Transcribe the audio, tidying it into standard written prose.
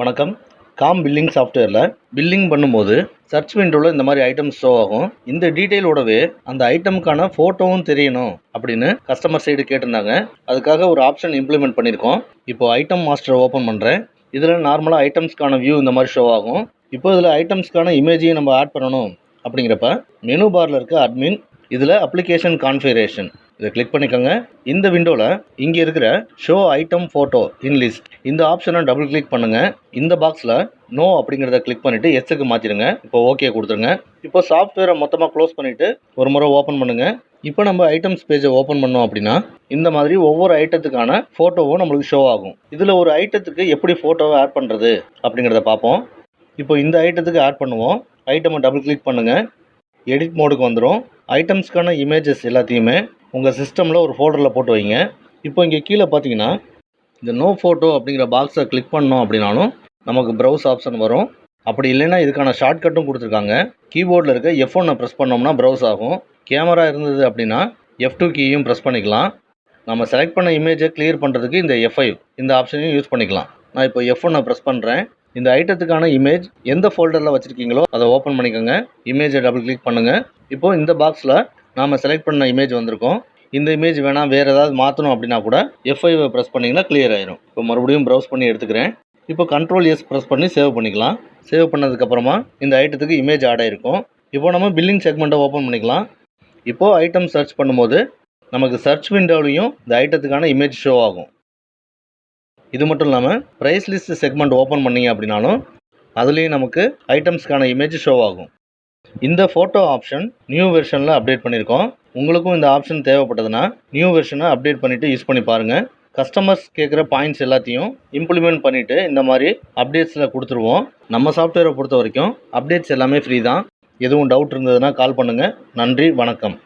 வணக்கம். Com billing சாஃப்ட்வேரில் billing பண்ணும்போது சர்ச் விண்டோவில் இந்த மாதிரி ஐட்டம்ஸ் ஷோ ஆகும். இந்த டீட்டெயிலோடவே அந்த ஐட்டமுக்கான ஃபோட்டோவும் தெரியணும் அப்படின்னு கஸ்டமர் சைடு கேட்டிருந்தாங்க. அதுக்காக ஒரு ஆப்ஷன் இம்ப்ளிமெண்ட் பண்ணியிருக்கோம். இப்போ ஐட்டம் மாஸ்டரை ஓப்பன் பண்ணுறேன். இதில் நார்மலாக ஐட்டம்ஸ்க்கான வியூ இந்த மாதிரி ஷோ ஆகும். இப்போ இதில் ஐட்டம்ஸ்க்கான இமேஜையும் நம்ம ஆட் பண்ணணும். அப்படிங்கிறப்ப மெனு பாரில் இருக்க அட்மின், இதில் அப்ளிகேஷன் கான்ஃபிகரேஷன் இதை கிளிக் பண்ணிக்கோங்க. இந்த விண்டோவில் இங்கே இருக்கிற ஷோ ஐட்டம் ஃபோட்டோ இன் லிஸ்ட் இந்த ஆப்ஷனை டபுள் கிளிக் பண்ணுங்கள். இந்த பாக்ஸில் நோ அப்படிங்கிறத கிளிக் பண்ணிவிட்டு எஸ்ஸுக்கு மாற்றிடுங்க. இப்போ ஓகே கொடுத்துருங்க. இப்போ சாஃப்ட்வேரை மொத்தமாக க்ளோஸ் பண்ணிவிட்டு ஒரு முறை ஓப்பன் பண்ணுங்கள். இப்போ நம்ம ஐட்டம்ஸ் பேஜை ஓப்பன் பண்ணோம் அப்படின்னா இந்த மாதிரி ஒவ்வொரு ஐட்டத்துக்கான ஃபோட்டோவும் நம்மளுக்கு ஷோ ஆகும். இதில் ஒரு ஐட்டத்துக்கு எப்படி ஃபோட்டோவை ஆட் பண்ணுறது அப்படிங்கிறத பார்ப்போம். இப்போ இந்த ஐட்டத்துக்கு ஆட் பண்ணுவோம். ஐட்டமை டபுள் கிளிக் பண்ணுங்கள். எடிட் மோடுக்கு வந்துடும். ஐட்டம்ஸ்க்கான இமேஜஸ் எல்லாத்தையுமே உங்கள் சிஸ்டமில் ஒரு ஃபோல்டரில் போட்டு வைங்க. இப்போ இங்கே கீழே பார்த்தீங்கன்னா இந்த நோ ஃபோட்டோ அப்படிங்கிற பாக்ஸை கிளிக் பண்ணோம் அப்படின்னாலும் நமக்கு ப்ரௌஸ் ஆப்ஷன் வரும். அப்படி இல்லைன்னா இதுக்கான ஷார்ட்கட்டும் கொடுத்துருக்காங்க. கீபோர்டில் இருக்க F1 ப்ரெஸ் பண்ணோம்னா ப்ரௌஸ் ஆகும். கேமரா இருந்தது அப்படின்னா F2 கீயும் ப்ரெஸ் பண்ணிக்கலாம். நம்ம செலக்ட் பண்ண இமேஜை கிளியர் பண்ணுறதுக்கு இந்த F5 இந்த ஆப்ஷனையும் யூஸ் பண்ணிக்கலாம். நான் இப்போ F1 ப்ரெஸ் பண்ணுறேன். இந்த ஐட்டத்துக்கான இமேஜ் எந்த ஃபோல்டரில் வச்சுருக்கீங்களோ அதை ஓப்பன் பண்ணிக்கோங்க. இமேஜை டபுள் கிளிக் பண்ணுங்கள். இப்போது இந்த பாக்ஸில் நாம் செலக்ட் பண்ண இமேஜ் வந்திருக்கோம். இந்த இமேஜ் வேணால் வேறு ஏதாவது மாற்றணும் அப்படின்னா கூட F5 ப்ரெஸ் பண்ணிங்கன்னா கிளியர் ஆயிரும். இப்போ மறுபடியும் ப்ரௌஸ் பண்ணி எடுத்துக்கிறேன். இப்போ Ctrl+S ப்ரெஸ் பண்ணி சேவ் பண்ணிக்கலாம். சேவ் பண்ணதுக்கப்புறமா இந்த ஐட்டத்துக்கு இமேஜ் ஆட் ஆகிருக்கும். இப்போ நம்ம பில்லிங் செக்மெண்ட்டை ஓப்பன் பண்ணிக்கலாம். இப்போது ஐட்டம் சர்ச் பண்ணும்போது நமக்கு சர்ச் விண்டோலையும் இந்த ஐட்டத்துக்கான இமேஜ் ஷோ ஆகும். இது மட்டும் இல்லாமல் ப்ரைஸ் லிஸ்ட் செக்மெண்ட் ஓப்பன் பண்ணிங்க அப்படின்னாலும் அதுலேயும் நமக்கு ஐட்டம்ஸ்க்கான இமேஜ் ஷோ ஆகும். இந்த ஃபோட்டோ ஆப்ஷன் நியூ வெர்ஷனில் அப்டேட் பண்ணியிருக்கோம். உங்களுக்கும் இந்த ஆப்ஷன் தேவைப்பட்டதுன்னா நியூ வெர்ஷனை அப்டேட் பண்ணிவிட்டு யூஸ் பண்ணி பாருங்கள். கஸ்டமர்ஸ் கேட்குற பாயிண்ட்ஸ் எல்லாத்தையும் இம்ப்ளிமெண்ட் பண்ணிவிட்டு இந்த மாதிரி அப்டேட்ஸில் கொடுத்துருவோம். நம்ம சாஃப்ட்வேரை பொறுத்த வரைக்கும் அப்டேட்ஸ் எல்லாமே ஃப்ரீ தான். எதுவும் டவுட் இருந்ததுன்னா கால் பண்ணுங்கள். நன்றி, வணக்கம்.